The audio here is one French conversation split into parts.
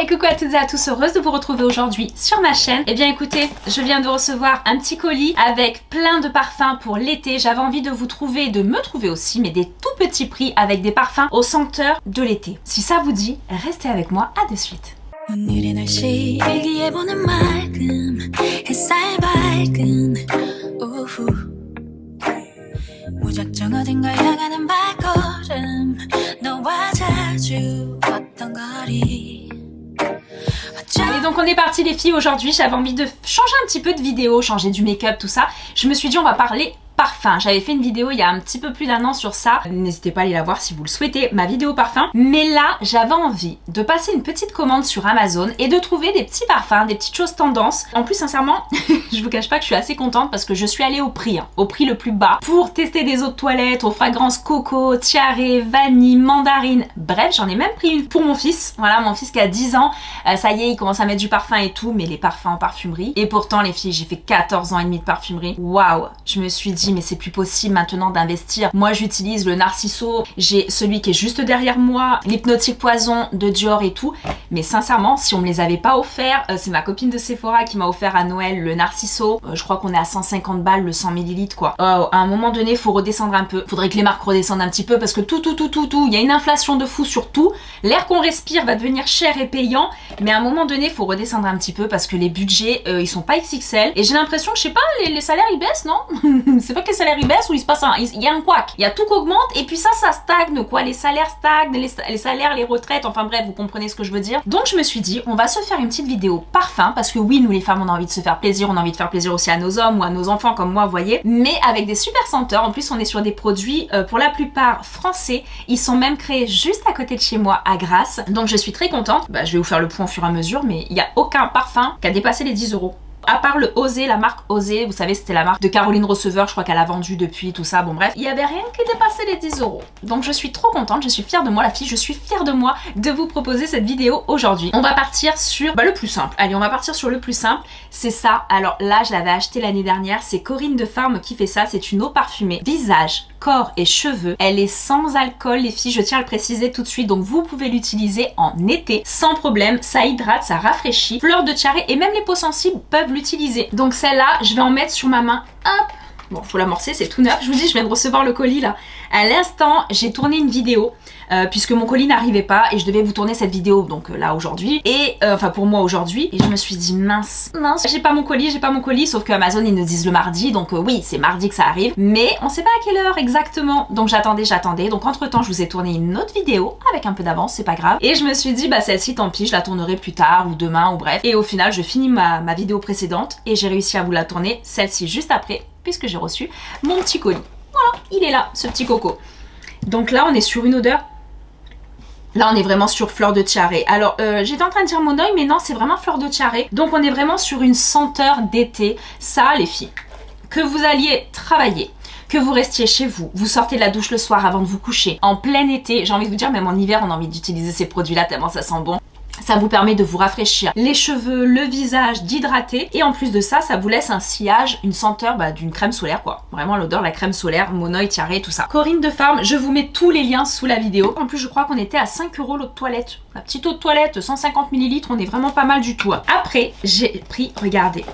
et coucou à toutes et à tous, heureuse de vous retrouver aujourd'hui sur ma chaîne. Et bien écoutez, je viens de recevoir un petit colis avec plein de parfums pour l'été. J'avais envie de vous trouver, de me trouver aussi, mais des tout petits prix avec des parfums aux senteurs de l'été. Si ça vous dit, restez avec moi, à de suite. 오늘의 날씨 일기예보는 맑음 햇살 밝은 오후 무작정 어딘가 향하는 발걸음 너와 자주 걷던 거리. Allez, donc on est parti les filles. Aujourd'hui j'avais envie de changer un petit peu de vidéo, changer du make-up, tout ça. Je me suis dit on va parler parfum. J'avais fait une vidéo il y a un petit peu plus d'un an sur ça. N'hésitez pas à aller la voir si vous le souhaitez, ma vidéo parfum. Mais là, j'avais envie de passer une petite commande sur Amazon et de trouver des petits parfums, des petites choses tendances. En plus, sincèrement, je vous cache pas que je suis assez contente parce que je suis allée au prix le plus bas pour tester des eaux de toilette aux fragrances coco, tiare, vanille, mandarine. Bref, j'en ai même pris une pour mon fils. Voilà, mon fils qui a 10 ans. Ça y est, il commence à mettre du parfum et tout, mais les parfums en parfumerie. Et pourtant, les filles, j'ai fait 14 ans et demi de parfumerie. Waouh! Je me suis dit, mais c'est plus possible maintenant d'investir. Moi j'utilise le Narciso, j'ai celui qui est juste derrière moi, l'Hypnotique Poison de Dior et tout, mais sincèrement si on me les avait pas offerts, c'est ma copine de Sephora qui m'a offert à Noël le Narciso, je crois qu'on est à 150 balles le 100 ml quoi. À un moment donné faut redescendre un peu, faudrait que les marques redescendent un petit peu parce que tout, il y a une inflation de fou sur tout, l'air qu'on respire va devenir cher et payant, mais à un moment donné faut redescendre un petit peu parce que les budgets ils sont pas XXL et j'ai l'impression que je sais pas, les salaires ils baissent non? C'est pas que les salaires ils baissent ou il se passe il y a un couac, il y a tout qui augmente et puis ça stagne quoi, les salaires stagnent, les salaires, les retraites, enfin bref vous comprenez ce que je veux dire. Donc je me suis dit on va se faire une petite vidéo parfum parce que oui nous les femmes on a envie de se faire plaisir, on a envie de faire plaisir aussi à nos hommes ou à nos enfants comme moi vous voyez, mais avec des super senteurs. En plus on est sur des produits pour la plupart français, ils sont même créés juste à côté de chez moi à Grasse, donc je suis très contente. Bah, je vais vous faire le point au fur et à mesure, mais il n'y a aucun parfum qui a dépassé les 10 €. À part le Osé, la marque Osé, vous savez c'était la marque de Caroline Receveur, je crois qu'elle a vendu depuis tout ça, bon bref, il y avait rien qui dépassait les 10 €. Donc je suis trop contente, je suis fière de moi la fille, je suis fière de moi de vous proposer cette vidéo aujourd'hui. On va partir sur le plus simple, allez on va partir sur le plus simple, c'est ça. Alors là je l'avais acheté l'année dernière, c'est Corinne de Farm qui fait ça, c'est une eau parfumée, visage, corps et cheveux, elle est sans alcool les filles, je tiens à le préciser tout de suite, donc vous pouvez l'utiliser en été sans problème, ça hydrate, ça rafraîchit, fleur de tiare et même les peaux sensibles peuvent l'utiliser. Donc celle-là, je vais en mettre sur ma main, hop. Bon, faut l'amorcer, c'est tout neuf. Je vous dis, je viens de recevoir le colis là. À l'instant, j'ai tourné une vidéo puisque mon colis n'arrivait pas et je devais vous tourner cette vidéo donc là aujourd'hui et enfin pour moi aujourd'hui et je me suis dit mince, j'ai pas mon colis, sauf que Amazon ils nous disent le mardi donc oui c'est mardi que ça arrive mais on sait pas à quelle heure exactement donc j'attendais donc entre temps je vous ai tourné une autre vidéo avec un peu d'avance, c'est pas grave et je me suis dit bah celle-ci tant pis je la tournerai plus tard ou demain ou bref et au final je finis ma vidéo précédente et j'ai réussi à vous la tourner celle-ci juste après puisque j'ai reçu mon petit colis. Voilà, il est là, ce petit coco. Donc là, on est sur une odeur. Là, on est vraiment sur fleur de tiare. Alors, j'étais en train de dire mon oeil, mais non, c'est vraiment fleur de tiare. Donc, on est vraiment sur une senteur d'été. Ça, les filles, que vous alliez travailler, que vous restiez chez vous, vous sortez de la douche le soir avant de vous coucher, en plein été, j'ai envie de vous dire, même en hiver, on a envie d'utiliser ces produits-là tellement ça sent bon. Ça vous permet de vous rafraîchir les cheveux, le visage, d'hydrater et en plus de ça, ça vous laisse un sillage, une senteur d'une crème solaire quoi. Vraiment l'odeur de la crème solaire, Monoï, tiare, tout ça. Corinne de Farm, je vous mets tous les liens sous la vidéo. En plus je crois qu'on était à 5 € l'eau de toilette. La petite eau de toilette, 150 ml, on est vraiment pas mal du tout. Après, j'ai pris, regardez,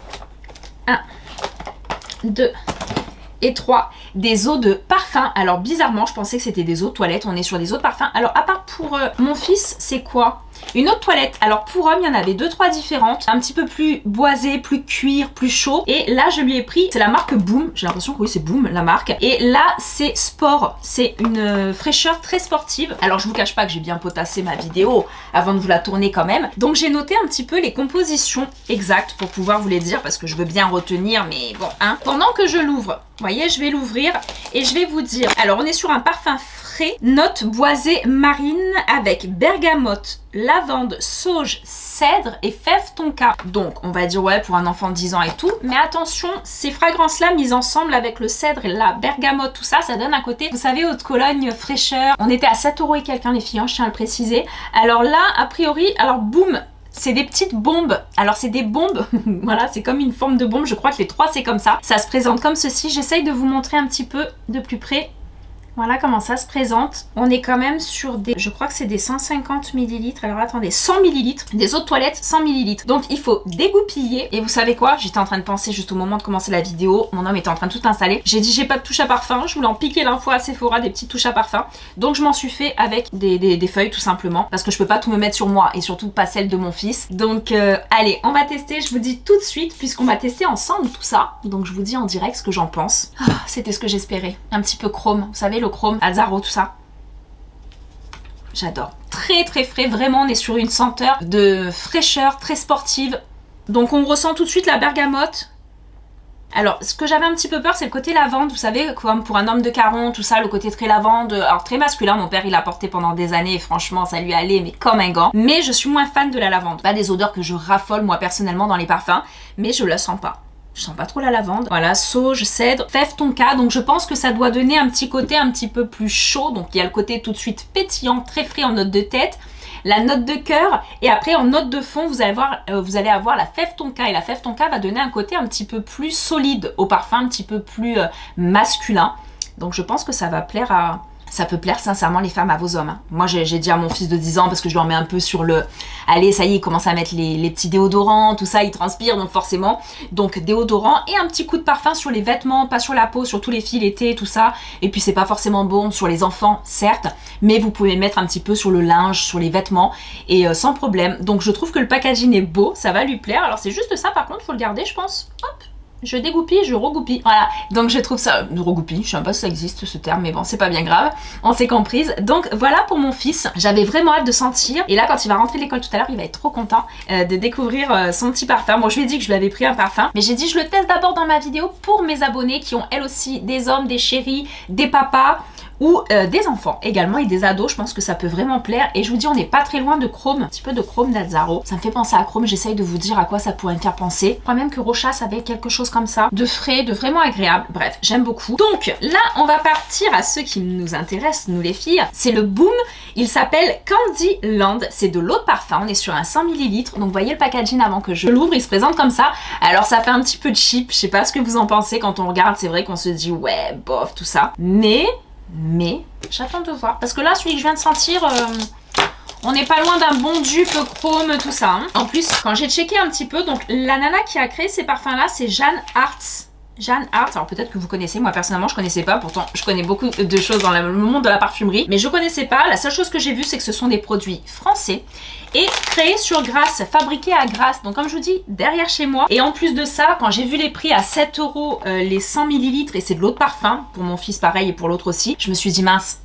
1, 2 et 3, des eaux de parfum. Alors bizarrement, je pensais que c'était des eaux de toilette, on est sur des eaux de parfum. Alors à part pour mon fils, c'est quoi? Une eau de toilette. Alors pour homme, il y en avait 2-3 différentes, un petit peu plus boisé, plus cuir, plus chaud. Et là, je lui ai pris, c'est la marque Boom. J'ai l'impression que oui, c'est Boom la marque. Et là, c'est Sport. C'est une fraîcheur très sportive. Alors je vous cache pas que j'ai bien potassé ma vidéo avant de vous la tourner quand même. Donc j'ai noté un petit peu les compositions exactes pour pouvoir vous les dire parce que je veux bien retenir, mais bon, hein. Pendant que je l'ouvre, vous voyez, je vais l'ouvrir et je vais vous dire. Alors on est sur un parfum frais, note boisée marine avec bergamote, lavande, sauge, cèdre et fève tonka. Donc on va dire ouais pour un enfant de 10 ans et tout, mais attention, ces fragrances là mises ensemble avec le cèdre et la bergamote, tout ça, ça donne un côté, vous savez, eau de Cologne, fraîcheur. On était à 7 € et quelqu'un les filles, hein, je tiens à le préciser. Alors là, a priori, alors boum, c'est des petites bombes. Alors c'est des bombes, voilà, c'est comme une forme de bombe, je crois que les trois c'est comme ça. Ça se présente comme ceci, j'essaye de vous montrer un petit peu de plus près. Voilà comment ça se présente. On est quand même sur des, je crois que c'est des 150 ml. Alors attendez, 100 ml. Des eaux de toilette, 100 ml. Donc il faut dégoupiller. Et vous savez quoi? J'étais en train de penser juste au moment de commencer la vidéo. Mon homme était en train de tout installer. J'ai dit j'ai pas de touche à parfum. Je voulais en piquer l'info à Sephora, des petites touches à parfum. Donc je m'en suis fait avec des feuilles tout simplement. Parce que je peux pas tout me mettre sur moi. Et surtout pas celle de mon fils. Donc allez, on va tester. Je vous dis tout de suite puisqu'on va tester ensemble tout ça. Donc je vous dis en direct ce que j'en pense. Ah, c'était ce que j'espérais. Un petit peu chrome. Vous savez, le chrome, Azzaro, tout ça. J'adore. Très très frais, vraiment on est sur une senteur de fraîcheur très sportive. Donc on ressent tout de suite la bergamote. Alors ce que j'avais un petit peu peur c'est le côté lavande, vous savez, comme pour un homme de Caron, tout ça, le côté très lavande, alors très masculin, mon père il l'a porté pendant des années et franchement ça lui allait mais comme un gant. Mais je suis moins fan de la lavande. Pas des odeurs que je raffole moi personnellement dans les parfums, mais je la sens pas. Je sens pas trop la lavande. Voilà, sauge, cèdre, fève tonka. Donc je pense que ça doit donner un petit côté un petit peu plus chaud. Donc il y a le côté tout de suite pétillant, très frais en note de tête. La note de cœur. Et après en note de fond, vous allez avoir la fève tonka. Et la fève tonka va donner un côté un petit peu plus solide au parfum, un petit peu plus masculin. Donc je pense que ça va plaire à... Ça peut plaire sincèrement les femmes à vos hommes. Moi j'ai dit à mon fils de 10 ans parce que je lui en mets un peu sur le... Allez ça y est, il commence à mettre les petits déodorants, tout ça, il transpire donc forcément. Donc déodorant et un petit coup de parfum sur les vêtements, pas sur la peau, sur tous les filles l'été, tout ça. Et puis c'est pas forcément bon sur les enfants, certes, mais vous pouvez mettre un petit peu sur le linge, sur les vêtements et sans problème. Donc je trouve que le packaging est beau, ça va lui plaire. Alors c'est juste ça par contre, faut le garder je pense. Hop. Je dégoupille, je regoupille. Voilà. Donc je trouve ça... Regoupille, je sais pas si ça existe ce terme, mais bon, c'est pas bien grave. On s'est comprise. Donc voilà pour mon fils. J'avais vraiment hâte de sentir. Et là, quand il va rentrer de l'école tout à l'heure, il va être trop content de découvrir son petit parfum. Bon, je lui ai dit que je lui avais pris un parfum. Mais j'ai dit, je le teste d'abord dans ma vidéo pour mes abonnés qui ont elles aussi des hommes, des chéris, des papas ou des enfants également et des ados. Je pense que ça peut vraiment plaire et je vous dis on n'est pas très loin de Chrome, un petit peu de Chrome d'Azzaro. Ça me fait penser à Chrome, j'essaye de vous dire à quoi ça pourrait me faire penser. Je crois même que Rochas avait quelque chose comme ça, de frais, de vraiment agréable. Bref, j'aime beaucoup. Donc là on va partir à ceux qui nous intéressent, nous les filles. C'est le Boom, il s'appelle Candyland, c'est de l'eau de parfum, on est sur un 100 ml. Donc vous voyez le packaging avant que je l'ouvre, il se présente comme ça. Alors ça fait un petit peu cheap, je sais pas ce que vous en pensez quand on regarde, c'est vrai qu'on se dit ouais bof tout ça. Mais j'attends de voir parce que là celui que je viens de sentir on n'est pas loin d'un bon dupe chrome tout ça hein. En plus quand j'ai checké un petit peu, donc la nana qui a créé ces parfums là c'est Jeanne Arts. Jeanne Arts, alors peut-être que vous connaissez, moi personnellement je connaissais pas, pourtant je connais beaucoup de choses dans le monde de la parfumerie, mais je connaissais pas. La seule chose que j'ai vue c'est que ce sont des produits français et créés sur Grasse, fabriqués à Grasse, donc comme je vous dis, derrière chez moi. Et en plus de ça, quand j'ai vu les prix à 7 € les 100 ml et c'est de l'eau de parfum, pour mon fils pareil et pour l'autre aussi, je me suis dit mince,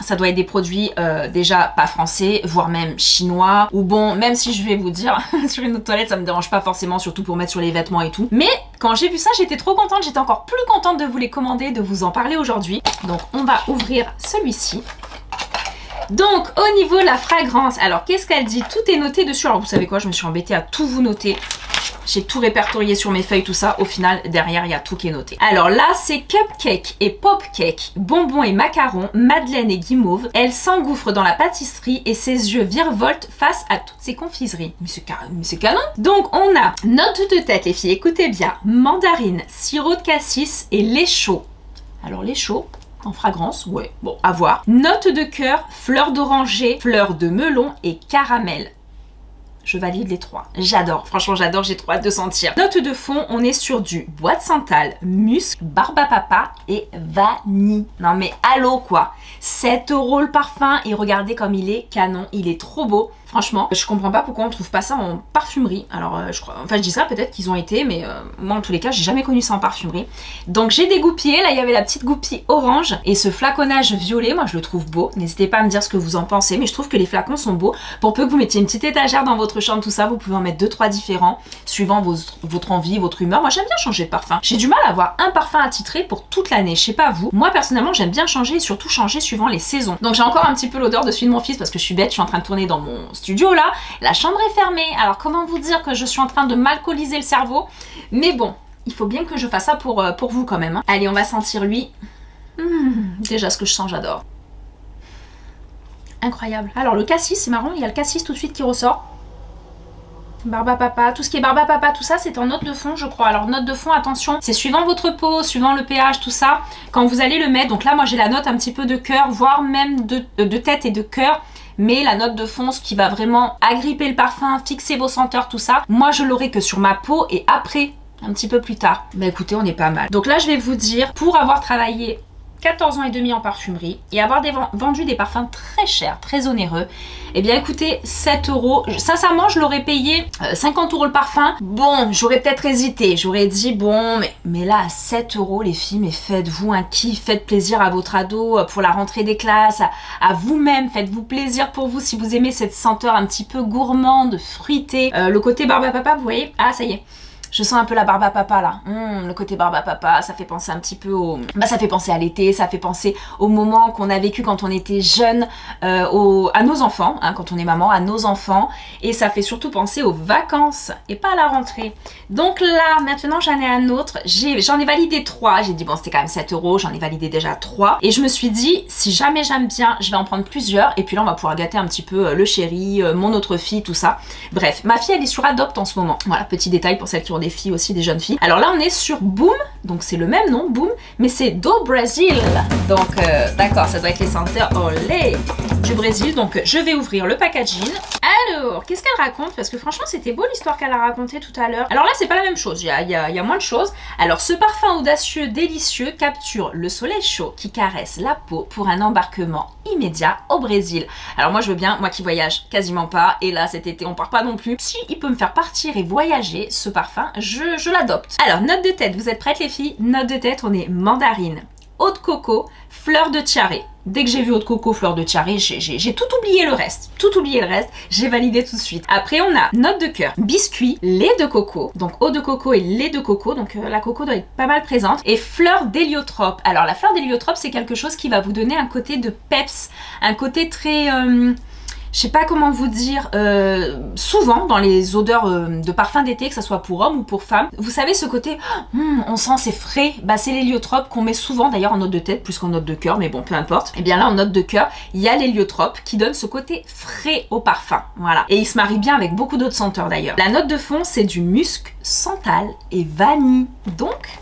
ça doit être des produits déjà pas français, voire même chinois, ou bon, même si je vais vous dire, sur une autre toilette ça me dérange pas forcément, surtout pour mettre sur les vêtements et tout. Mais quand j'ai vu ça, j'étais trop contente, j'étais encore plus contente de vous les commander, de vous en parler aujourd'hui. Donc on va ouvrir celui-ci. Donc au niveau de la fragrance, alors qu'est-ce qu'elle dit? Tout est noté dessus. Alors vous savez quoi, je me suis embêtée à tout vous noter. J'ai tout répertorié sur mes feuilles, tout ça. Au final, derrière, il y a tout qui est noté. Alors là, c'est cupcake et popcake, bonbons et macarons, madeleine et guimauve. Elle s'engouffre dans la pâtisserie et ses yeux virevoltent face à toutes ces confiseries. Mais c'est canon. Donc on a note de tête, les filles, écoutez bien. Mandarine, sirop de cassis et lait chaud. Alors lait chaud... en fragrance, ouais, bon, à voir. Note de cœur, fleur d'oranger, fleur de melon et caramel. Je valide les trois. J'adore, franchement j'adore, j'ai trop hâte de sentir. Note de fond, on est sur du bois de santal, musc, barbe à papa et vanille. Non mais allô quoi. 7 € le parfum et regardez comme il est canon, il est trop beau. Franchement, je comprends pas pourquoi on trouve pas ça en parfumerie. Alors, je crois, enfin je dis ça, peut-être qu'ils ont été, mais moi en tous les cas, j'ai jamais connu ça en parfumerie. Donc j'ai dégoupillé, là il y avait la petite goupille orange et ce flaconnage violet, moi je le trouve beau. N'hésitez pas à me dire ce que vous en pensez, mais je trouve que les flacons sont beaux. Pour peu que vous mettiez une petite étagère dans votre chambre, tout ça, vous pouvez en mettre 2-3 différents, suivant votre envie, votre humeur. Moi j'aime bien changer de parfum. J'ai du mal à avoir un parfum attitré pour toute l'année, je sais pas vous. Moi personnellement, j'aime bien changer et surtout changer suivant les saisons. Donc j'ai encore un petit peu l'odeur de celui de mon fils parce que je suis bête, je suis en train de tourner dans mon studio là, la chambre est fermée, alors comment vous dire que je suis en train de m'alcooliser le cerveau, mais bon, il faut bien que je fasse ça pour vous quand même hein. Allez, on va sentir lui. Déjà ce que je sens, j'adore. Incroyable. Alors le cassis, c'est marrant, il y a le cassis tout de suite qui ressort. Barbe à papa, tout ce qui est barbe à papa, tout ça c'est en note de fond je crois. Alors note de fond, attention, c'est suivant votre peau, suivant le pH, tout ça, quand vous allez le mettre. Donc là moi j'ai la note un petit peu de cœur, voire même de tête et de cœur. Mais la note de fond, ce qui va vraiment agripper le parfum, fixer vos senteurs, tout ça, moi je l'aurai que sur ma peau et après, un petit peu plus tard. Bah écoutez, on est pas mal. Donc là je vais vous dire, pour avoir travaillé 14 ans et demi en parfumerie et avoir vendu des parfums très chers, très onéreux, eh bien écoutez, 7 euros, sincèrement je l'aurais payé 50 euros le parfum. Bon, j'aurais peut-être hésité, j'aurais dit bon, mais là à 7 euros les filles, mais faites-vous un kiff, faites plaisir à votre ado pour la rentrée des classes, à vous-même, faites-vous plaisir pour vous si vous aimez cette senteur un petit peu gourmande, fruitée. Le côté barbe à papa, vous voyez, ah ça y est. Je sens un peu la barbe à papa là. Le côté barbe à papa, ça fait penser un petit peu au... Bah ça fait penser à l'été, ça fait penser au moment qu'on a vécu quand on était jeune, à nos enfants, hein, quand on est maman, à nos enfants. Et ça fait surtout penser aux vacances et pas à la rentrée. Donc là, maintenant j'en ai un autre. J'en ai validé 3. J'ai dit bon c'était quand même 7 euros, j'en ai validé déjà 3. Et je me suis dit, si jamais j'aime bien, je vais en prendre plusieurs. Et puis là on va pouvoir gâter un petit peu le chéri, mon autre fille, tout ça. Bref, ma fille elle est sur Adopt en ce moment. Voilà, petit détail pour celles qui ont des filles aussi, des jeunes filles. Alors là on est sur Boom, donc c'est le même nom, Boom, mais c'est do Brésil. Donc d'accord, ça doit être les senteurs olé du Brésil. Donc je vais ouvrir le packaging. Alors, qu'est-ce qu'elle raconte? Parce que franchement c'était beau l'histoire qu'elle a racontée tout à l'heure. Alors là c'est pas la même chose, il y a moins de choses. Alors ce parfum audacieux, délicieux capture le soleil chaud qui caresse la peau pour un embarquement immédiat au Brésil. Alors moi je veux bien, moi qui voyage quasiment pas, et là cet été on part pas non plus, si il peut me faire partir et voyager, ce parfum, je l'adopte. Alors note de tête, vous êtes prêtes les filles? Note de tête, on est mandarine, eau de coco, fleur de tiare. Dès que j'ai vu eau de coco, fleur de tiare, j'ai tout oublié le reste. Tout oublié le reste, j'ai validé tout de suite. Après, on a note de cœur, biscuit, lait de coco. Donc eau de coco et lait de coco. Donc la coco doit être pas mal présente. Et fleur d'héliotrope. Alors la fleur d'héliotrope, c'est quelque chose qui va vous donner un côté de peps. Un côté très... je sais pas comment vous dire, souvent dans les odeurs de parfum d'été, que ce soit pour homme ou pour femme, vous savez ce côté, on sent c'est frais, bah c'est l'héliotrope qu'on met souvent d'ailleurs en note de tête plus qu'en note de cœur, mais bon peu importe. Et bien là en note de cœur, il y a l'héliotrope qui donne ce côté frais au parfum, voilà. Et il se marie bien avec beaucoup d'autres senteurs d'ailleurs. La note de fond c'est du musc, santal et vanille, donc...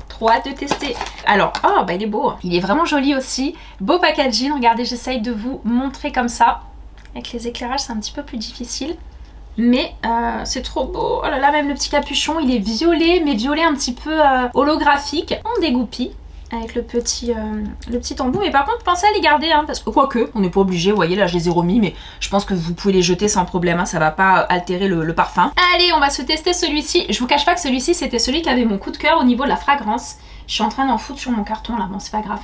trop hâte de tester. Alors, oh bah il est beau, il est vraiment joli aussi, beau packaging, regardez j'essaye de vous montrer comme ça. Avec les éclairages c'est un petit peu plus difficile, mais c'est trop beau. Oh là là, même le petit capuchon il est violet, mais violet un petit peu holographique. On dégoupille avec le petit embout, mais par contre pensez à les garder hein, parce que quoique on n'est pas obligé, vous voyez là je les ai remis, mais je pense que vous pouvez les jeter sans problème, hein, ça va pas altérer le parfum. Allez, on va se tester celui-ci. Je vous cache pas que celui-ci c'était celui qui avait mon coup de cœur au niveau de la fragrance. Je suis en train d'en foutre sur mon carton là, bon c'est pas grave.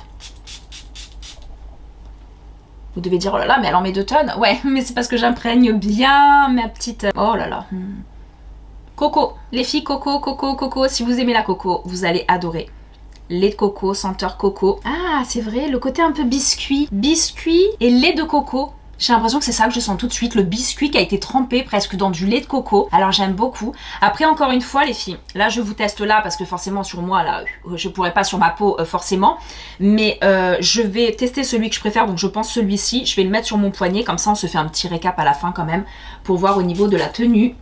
Vous devez dire, oh là là, mais elle en met 2 tonnes. Ouais, mais c'est parce que j'imprègne bien ma petite... Oh là là. Coco. Les filles, coco, coco, coco. Si vous aimez la coco, vous allez adorer. Lait de coco, senteur coco. Ah, c'est vrai, le côté un peu biscuit. Biscuit et lait de coco. J'ai l'impression que c'est ça que je sens tout de suite, le biscuit qui a été trempé presque dans du lait de coco. Alors j'aime beaucoup. Après encore une fois les filles, là je vous teste là parce que forcément sur moi là, je pourrais pas sur ma peau forcément. Mais je vais tester celui que je préfère, donc je pense celui-ci. Je vais le mettre sur mon poignet, comme ça on se fait un petit récap à la fin quand même. Pour voir au niveau de la tenue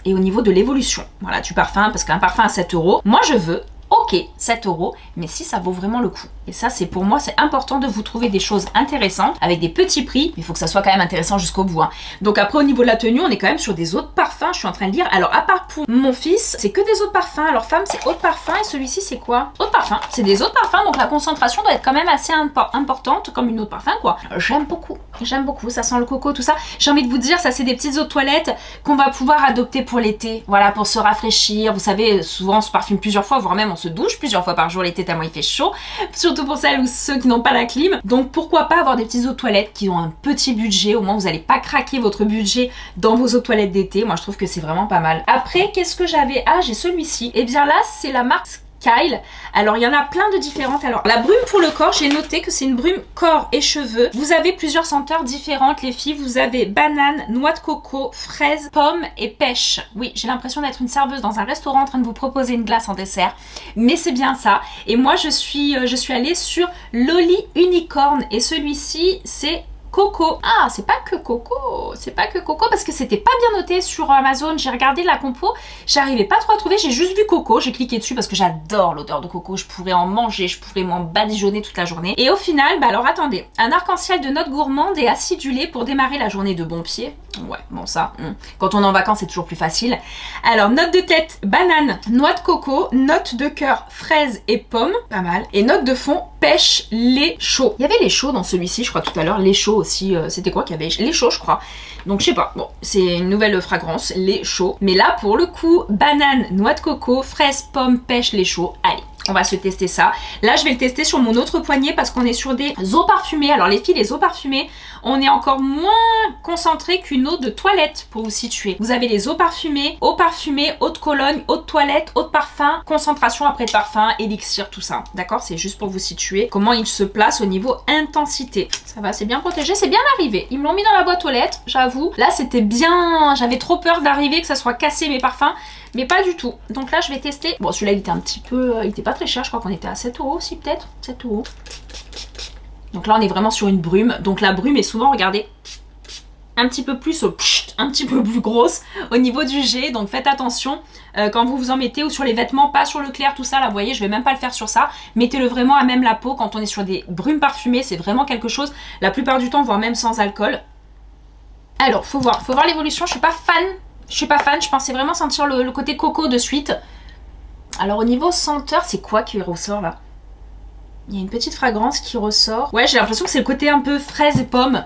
et au niveau de l'évolution. Voilà, du parfum, parce qu'un parfum à 7 euros, moi je veux... Ok, 7 euros, mais si ça vaut vraiment le coup. Et ça, c'est pour moi, c'est important de vous trouver des choses intéressantes avec des petits prix. Mais il faut que ça soit quand même intéressant jusqu'au bout. Hein. Donc après, au niveau de la tenue, on est quand même sur des eaux de parfum. Je suis en train de lire. Alors, à part pour mon fils, c'est que des eaux de parfum. Alors, femme, c'est eau de parfum. Et celui-ci, c'est quoi? Eau de parfum. C'est des eaux de parfum. Donc, la concentration doit être quand même assez importante, comme une eau de parfum, quoi. J'aime beaucoup. J'aime beaucoup. Ça sent le coco, tout ça. J'ai envie de vous dire, ça, c'est des petites eaux de toilette qu'on va pouvoir adopter pour l'été. Voilà, pour se rafraîchir. Vous savez, souvent, on se parfume plusieurs fois, voire même on se douche plusieurs fois par jour l'été tellement il fait chaud, surtout pour celles ou ceux qui n'ont pas la clim. Donc pourquoi pas avoir des petites eaux de toilette qui ont un petit budget, au moins vous n'allez pas craquer votre budget dans vos eaux de toilette d'été. Moi je trouve que c'est vraiment pas mal. Après qu'est-ce que j'avais? Ah, j'ai celui-ci. Et bien là c'est la marque Kyle. Alors il y en a plein de différentes. Alors la brume pour le corps, j'ai noté que c'est une brume corps et cheveux. Vous avez plusieurs senteurs différentes les filles. Vous avez banane, noix de coco, fraise, pomme et pêche. Oui, j'ai l'impression d'être une serveuse dans un restaurant en train de vous proposer une glace en dessert. Mais c'est bien ça. Et moi je suis allée sur Loli Unicorn. Et celui-ci c'est coco. Ah, c'est pas que coco, c'est pas que coco parce que c'était pas bien noté sur Amazon. J'ai regardé la compo, j'arrivais pas trop à trouver, j'ai juste vu coco, j'ai cliqué dessus parce que j'adore l'odeur de coco, je pourrais en manger, je pourrais m'en badigeonner toute la journée. Et au final, bah alors attendez, un arc-en-ciel de notes gourmandes et acidulées pour démarrer la journée de bon pied. Ouais, bon ça, quand on est en vacances c'est toujours plus facile. Alors note de tête, banane, noix de coco, note de cœur, fraise et pomme, pas mal. Et note de fond, pêche, lait chaud. Il y avait lait chaud dans celui-ci, je crois tout à l'heure, lait chaud aussi, c'était quoi qu'il y avait? Lait chaud je crois. Donc je sais pas, bon, c'est une nouvelle fragrance, lait chaud. Mais là pour le coup, banane, noix de coco, fraise, pomme, pêche, lait chaud, allez. On va se tester ça. Là, je vais le tester sur mon autre poignet parce qu'on est sur des eaux parfumées. Alors les filles, les eaux parfumées, on est encore moins concentré qu'une eau de toilette pour vous situer. Vous avez les eau parfumée, eau de Cologne, eau de toilette, eau de parfum, concentration après le parfum, élixir, tout ça. D'accord? C'est juste pour vous situer comment il se place au niveau intensité. Ça va, c'est bien protégé, c'est bien arrivé. Ils me l'ont mis dans la boîte aux lettres, j'avoue. Là, c'était bien... J'avais trop peur d'arriver, que ça soit cassé mes parfums. Mais pas du tout. Donc là, je vais tester. Bon, celui-là, il était un petit peu... Il était pas très cher. Je crois qu'on était à 7 € aussi, peut-être. 7 €. Donc là, on est vraiment sur une brume. Donc la brume est souvent, regardez, un petit peu plus... un petit peu plus grosse au niveau du jet. Donc faites attention quand vous vous en mettez ou sur les vêtements, pas sur le clair, tout ça. Là, vous voyez, je vais même pas le faire sur ça. Mettez-le vraiment à même la peau. Quand on est sur des brumes parfumées, c'est vraiment quelque chose. La plupart du temps, voire même sans alcool. Alors, faut voir l'évolution. Je suis pas fan. Je pensais vraiment sentir le côté coco de suite. Alors au niveau senteur, c'est quoi qui ressort là? Il y a une petite fragrance qui ressort. Ouais, j'ai l'impression que c'est le côté un peu fraise et pomme.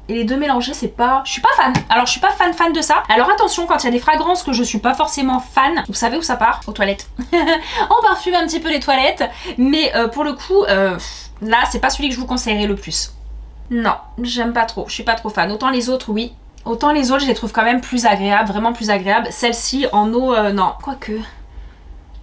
Et les deux mélangés, c'est pas... Je suis pas fan. Alors je suis pas fan de ça. Alors attention, quand il y a des fragrances que je suis pas forcément fan, vous savez où ça part? Aux toilettes. On parfume un petit peu les toilettes. Mais pour le coup, là, c'est pas celui que je vous conseillerais le plus. Non, j'aime pas trop. Je suis pas trop fan. Autant les autres, oui. Autant les autres, je les trouve quand même plus agréables, vraiment plus agréables. Celle-ci, en eau, non. Quoique...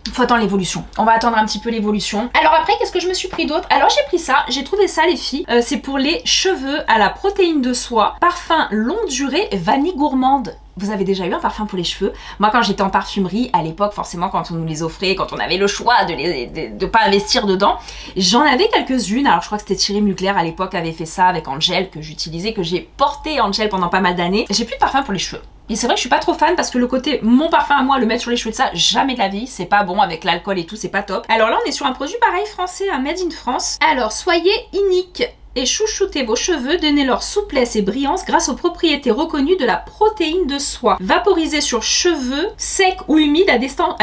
Il faut attendre l'évolution. On va attendre un petit peu l'évolution. Alors après, qu'est-ce que je me suis pris d'autre? Alors j'ai pris ça, j'ai trouvé ça les filles. C'est pour les cheveux à la protéine de soie. Parfum longue durée, vanille gourmande. Vous avez déjà eu un parfum pour les cheveux? Moi quand j'étais en parfumerie, à l'époque forcément quand on nous les offrait, quand on avait le choix de pas investir dedans, j'en avais quelques-unes. Alors je crois que c'était Thierry Mugler à l'époque avait fait ça avec Angel que j'utilisais, que j'ai porté Angel pendant pas mal d'années. J'ai plus de parfum pour les cheveux. Et c'est vrai que je suis pas trop fan parce que le côté mon parfum à moi, le mettre sur les cheveux de ça, jamais de la vie, c'est pas bon avec l'alcool et tout, c'est pas top. Alors là on est sur un produit pareil français, un Made in France. Alors soyez unique et chouchoutez vos cheveux, donnez-leur souplesse et brillance grâce aux propriétés reconnues de la protéine de soie. Vaporisé sur cheveux secs ou humides à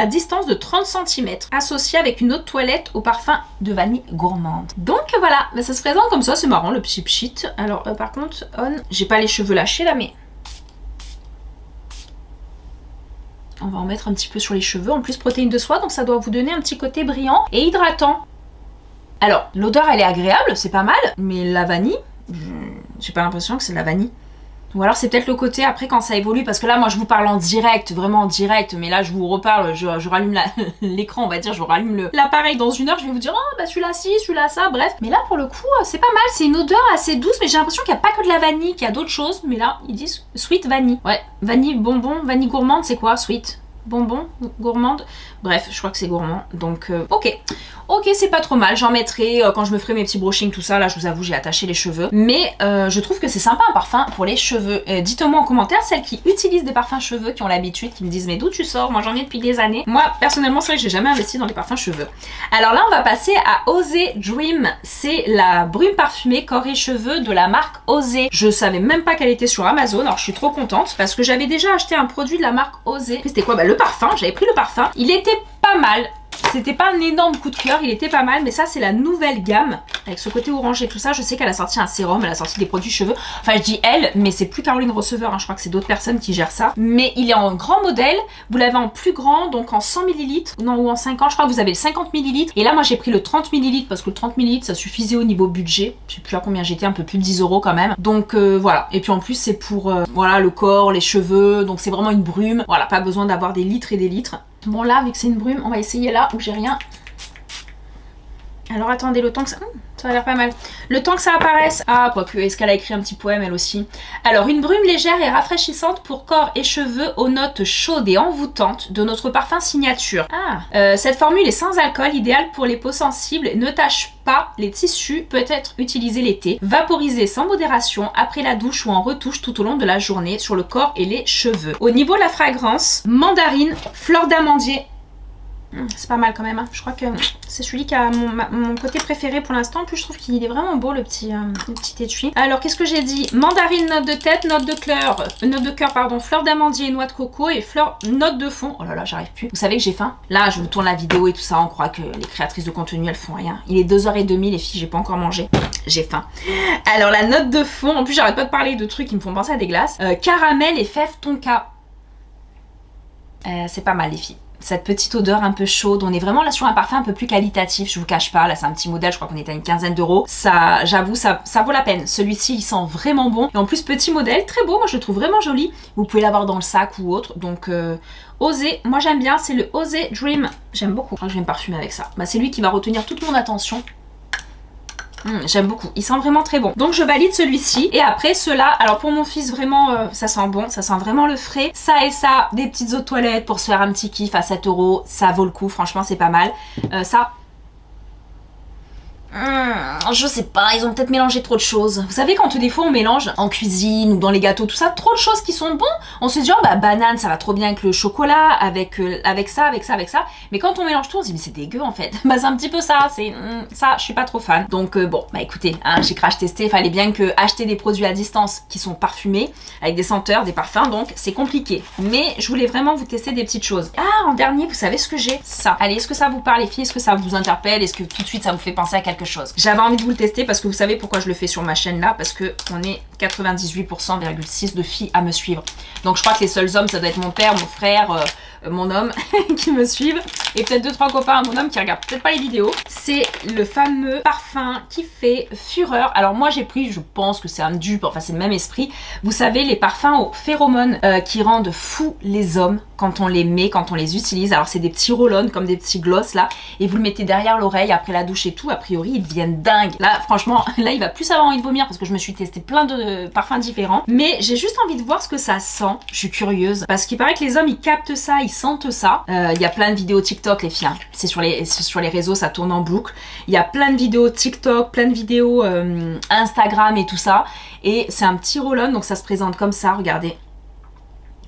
distance de 30 cm. Associé avec une eau de toilette au parfum de vanille gourmande. Donc voilà, ça se présente comme ça, c'est marrant le petit pchit. Alors par contre, j'ai pas les cheveux lâchés là, mais... On va en mettre un petit peu sur les cheveux. En plus, protéine de soie, donc ça doit vous donner un petit côté brillant et hydratant. Alors, l'odeur, elle est agréable, c'est pas mal. Mais la vanille, j'ai pas l'impression que c'est de la vanille. Ou alors c'est peut-être le côté après quand ça évolue. Parce que là, moi, je vous parle en direct, vraiment en direct. Mais là, je vous reparle, je rallume l'écran, on va dire. Je rallume l'appareil dans une heure. Je vais vous dire, oh, bah celui-là ci, celui-là ça, bref. Mais là, pour le coup, c'est pas mal. C'est une odeur assez douce. Mais j'ai l'impression qu'il n'y a pas que de la vanille, qu'il y a d'autres choses. Mais là, ils disent sweet vanille. Ouais, vanille bonbon, vanille gourmande, c'est quoi sweet? Bonbon, gourmande, bref, je crois que c'est gourmand, donc ok, c'est pas trop mal, j'en mettrai quand je me ferai mes petits brushings, tout ça, là je vous avoue j'ai attaché les cheveux, mais je trouve que c'est sympa un parfum pour les cheveux. Dites-moi en commentaire celles qui utilisent des parfums cheveux, qui ont l'habitude, qui me disent mais d'où tu sors? Moi j'en ai depuis des années. Moi personnellement c'est vrai que j'ai jamais investi dans les parfums cheveux. Alors là on va passer à Osé Dream, c'est la brume parfumée corps et cheveux de la marque Osé. Je savais même pas qu'elle était sur Amazon, alors je suis trop contente parce que j'avais déjà acheté un produit de la marque Osé. C'était quoi? Bah, le parfum, j'avais pris le parfum, il était pas mal. C'était pas un énorme coup de cœur, il était pas mal, mais ça c'est la nouvelle gamme, avec ce côté orange et tout ça. Je sais qu'elle a sorti un sérum, elle a sorti des produits cheveux, enfin je dis elle, mais c'est plus Caroline Receveur, hein. Je crois que c'est d'autres personnes qui gèrent ça. Mais il est en grand modèle, vous l'avez en plus grand, donc en 100 ml, non ou en 50, je crois que vous avez le 50 ml, et là moi j'ai pris le 30 ml, parce que le 30 ml ça suffisait au niveau budget, je sais plus à combien j'étais, un peu plus de 10 € quand même, donc voilà. Et puis en plus c'est pour, voilà, le corps, les cheveux, donc c'est vraiment une brume, voilà, pas besoin d'avoir des litres et des litres. Bon là, vu que c'est une brume, on va essayer là où j'ai rien. Alors attendez, le temps que ça a l'air pas mal. Le temps que ça apparaisse. Ah, quoique, est-ce qu'elle a écrit un petit poème elle aussi? Alors, une brume légère et rafraîchissante pour corps et cheveux aux notes chaudes et envoûtantes de notre parfum signature. Ah, cette formule est sans alcool, idéale pour les peaux sensibles, ne tâche pas les tissus, peut être utilisée l'été, vaporisée sans modération après la douche ou en retouche tout au long de la journée sur le corps et les cheveux. Au niveau de la fragrance, mandarine, fleur d'amandier. C'est pas mal quand même, hein. Je crois que c'est celui qui a mon côté préféré pour l'instant. En plus je trouve qu'il est vraiment beau le petit étui. Alors qu'est-ce que j'ai dit? Mandarine, note de tête, note de cœur, pardon, fleur d'amandier, noix de coco et note de fond. Oh là là, j'arrive plus. Vous savez que j'ai faim. Là je vous tourne la vidéo et tout ça, on croit que les créatrices de contenu elles font rien. Il est 2h30 les filles, j'ai pas encore mangé. J'ai faim. Alors la note de fond, en plus j'arrête pas de parler de trucs qui me font penser à des glaces. Caramel et fève tonka. C'est pas mal les filles. Cette petite odeur un peu chaude, on est vraiment là sur un parfum un peu plus qualitatif, je vous cache pas, là c'est un petit modèle, je crois qu'on est à une quinzaine d'euros. Ça, j'avoue, ça vaut la peine. Celui-ci il sent vraiment bon, et en plus petit modèle, très beau, moi je le trouve vraiment joli. Vous pouvez l'avoir dans le sac ou autre, donc Osé, moi j'aime bien, c'est le Osé Dream, j'aime beaucoup. Je crois que je vais me parfumer avec ça. Bah, c'est lui qui va retenir toute mon attention. J'aime beaucoup, il sent vraiment très bon. Donc je valide celui-ci. Et après ceux-là, alors pour mon fils vraiment ça sent bon, ça sent vraiment le frais. Ça et ça, des petites eaux de toilette pour se faire un petit kiff à 7 euros, ça vaut le coup, franchement c'est pas mal. Ça... je sais pas, ils ont peut-être mélangé trop de choses. Vous savez quand des fois on mélange en cuisine ou dans les gâteaux tout ça, trop de choses qui sont bons, on se dit oh bah banane ça va trop bien avec le chocolat, avec ça. Mais quand on mélange tout on se dit mais c'est dégueu en fait. Bah c'est un petit peu ça, c'est ça je suis pas trop fan. Donc bon bah écoutez, hein, j'ai crash testé, fallait bien que acheter des produits à distance qui sont parfumés, avec des senteurs, des parfums, donc c'est compliqué. Mais je voulais vraiment vous tester des petites choses. Ah en dernier vous savez ce que j'ai? Ça. Allez, est-ce que ça vous parle les filles? Est-ce que ça vous interpelle? Est-ce que tout de suite ça vous fait penser à quelque chose? J'avais envie de vous le tester parce que vous savez pourquoi je le fais sur ma chaîne là, parce que on est 98,6% de filles à me suivre. Donc je crois que les seuls hommes ça doit être mon père, mon frère, mon homme qui me suivent et peut-être 2-3 copains à mon homme qui regardent peut-être pas les vidéos. C'est le fameux parfum qui fait fureur. Alors moi j'ai pris, je pense que c'est un dupe, enfin c'est le même esprit. Vous savez les parfums aux phéromones qui rendent fous les hommes quand on les met, quand on les utilise. Alors c'est des petits roll-on comme des petits gloss là et vous le mettez derrière l'oreille après la douche et tout. A priori ils deviennent dingues. Là franchement là il va plus avoir envie de vomir parce que je me suis testé plein de parfums différents. Mais j'ai juste envie de voir ce que ça sent. Je suis curieuse parce qu'il paraît que les hommes ils captent ça, ils sentent ça. Il y a plein de vidéos TikTok les filles. Hein. C'est sur les réseaux, ça tourne en boucle. Il y a plein de vidéos TikTok, plein de vidéos Instagram et tout ça. Et c'est un petit roll-on donc ça se présente comme ça, regardez.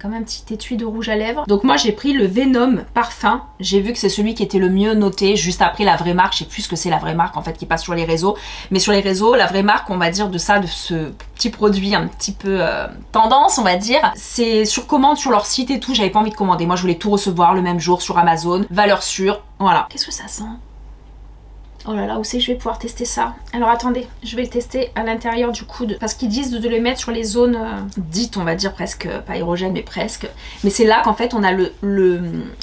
Comme un petit étui de rouge à lèvres. Donc moi j'ai pris le Venom parfum. J'ai vu que c'est celui qui était le mieux noté juste après la vraie marque. Je sais plus ce que c'est la vraie marque en fait qui passe sur les réseaux. Mais sur les réseaux, la vraie marque on va dire de ce petit produit un petit peu tendance on va dire. C'est sur commande sur leur site et tout. J'avais pas envie de commander. Moi je voulais tout recevoir le même jour sur Amazon. Valeur sûre. Voilà. Qu'est-ce que ça sent ? Oh là là, où c'est que je vais pouvoir tester ça? Alors attendez, je vais le tester à l'intérieur du coude. Parce qu'ils disent de le mettre sur les zones dites, on va dire presque, pas érogènes, mais presque. Mais c'est là qu'en fait on a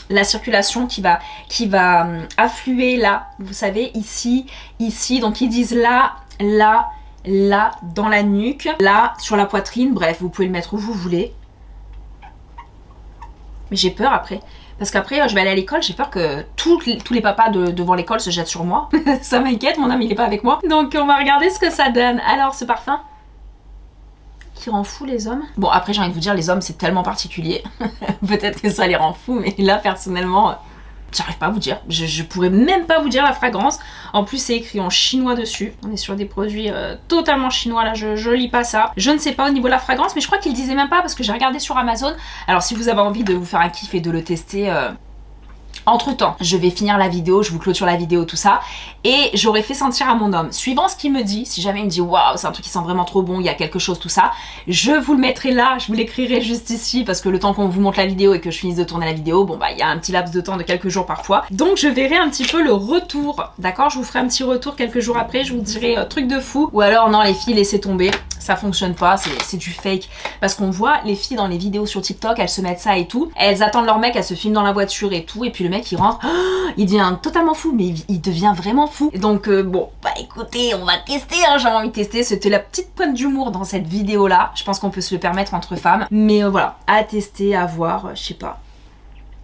la circulation qui va affluer là. Vous savez, ici. Donc ils disent là, dans la nuque, là, sur la poitrine. Bref, vous pouvez le mettre où vous voulez. Mais j'ai peur après. Parce qu'après, je vais aller à l'école, j'ai peur que tous les papas devant l'école se jettent sur moi. Ça m'inquiète, mon homme il est pas avec moi. Donc on va regarder ce que ça donne. Alors ce parfum qui rend fou les hommes. Bon après j'ai envie de vous dire, les hommes c'est tellement particulier. Peut-être que ça les rend fous, mais là personnellement... J'arrive pas à vous dire, je pourrais même pas vous dire la fragrance. En plus c'est écrit en chinois dessus. On est sur des produits totalement chinois là, je lis pas ça. Je ne sais pas au niveau de la fragrance, mais je crois qu'ils disaient même pas parce que j'ai regardé sur Amazon. Alors si vous avez envie de vous faire un kiff et de le tester... Entre temps, je vais finir la vidéo, je vous clôture la vidéo, tout ça, et j'aurais fait sentir à mon homme, suivant ce qu'il me dit, si jamais il me dit waouh, c'est un truc qui sent vraiment trop bon, il y a quelque chose, tout ça, je vous le mettrai là, je vous l'écrirai juste ici, parce que le temps qu'on vous montre la vidéo et que je finisse de tourner la vidéo, bon bah il y a un petit laps de temps de quelques jours parfois, donc je verrai un petit peu le retour, d'accord? Je vous ferai un petit retour quelques jours après, je vous dirai truc de fou, ou alors non les filles laissez tomber, ça fonctionne pas, c'est du fake, parce qu'on voit les filles dans les vidéos sur TikTok, elles se mettent ça et tout, elles attendent leur mec, elles se filment dans la voiture et tout, et puis le mec il rentre, il devient totalement fou, mais il devient vraiment fou. Donc bon, bah écoutez, on va tester, hein, j'avais envie de tester, c'était la petite pointe d'humour dans cette vidéo là, je pense qu'on peut se le permettre entre femmes, mais voilà, à tester, à voir, je sais pas.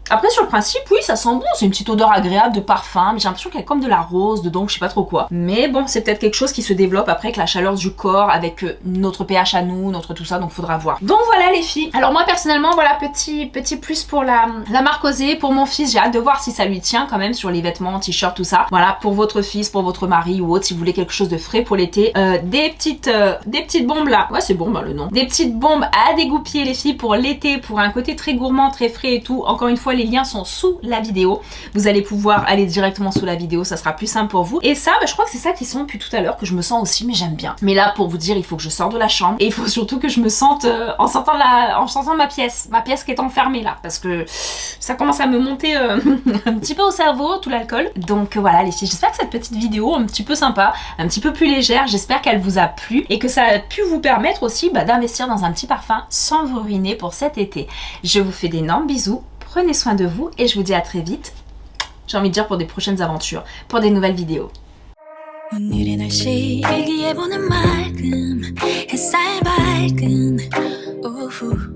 Après sur le principe, oui ça sent bon, c'est une petite odeur agréable de parfum, mais j'ai l'impression qu'il y a comme de la rose dedans, je sais pas trop quoi. Mais bon, c'est peut-être quelque chose qui se développe après avec la chaleur du corps, avec notre pH à nous, notre tout ça, donc faudra voir. Donc voilà les filles. Alors moi personnellement, voilà, petit plus pour la marque Osé, pour mon fils, j'ai hâte de voir si ça lui tient quand même sur les vêtements, t-shirts, tout ça. Voilà, pour votre fils, pour votre mari ou autre, si vous voulez quelque chose de frais pour l'été. Des petites bombes là, ouais c'est bon bah, le nom. Des petites bombes à dégoupiller les filles pour l'été, pour un côté très gourmand, très frais et tout. Encore une fois, les liens sont sous la vidéo. Vous allez pouvoir aller directement sous la vidéo, ça sera plus simple pour vous. Et ça, bah, je crois que c'est ça qui sent depuis tout à l'heure, que je me sens aussi, mais j'aime bien. Mais là, pour vous dire, il faut que je sorte de la chambre et il faut surtout que je me sente en sortant de ma pièce qui est enfermée là, parce que ça commence à me monter un petit peu au cerveau, tout l'alcool. Donc voilà les filles, j'espère que cette petite vidéo un petit peu sympa, un petit peu plus légère, j'espère qu'elle vous a plu et que ça a pu vous permettre aussi d'investir dans un petit parfum sans vous ruiner pour cet été. Je vous fais d'énormes bisous, prenez soin de vous et je vous dis à très vite. J'ai envie de dire pour des prochaines aventures, pour des nouvelles vidéos. 오늘의 날씨 일기예보는 맑음 햇살 밝은 오후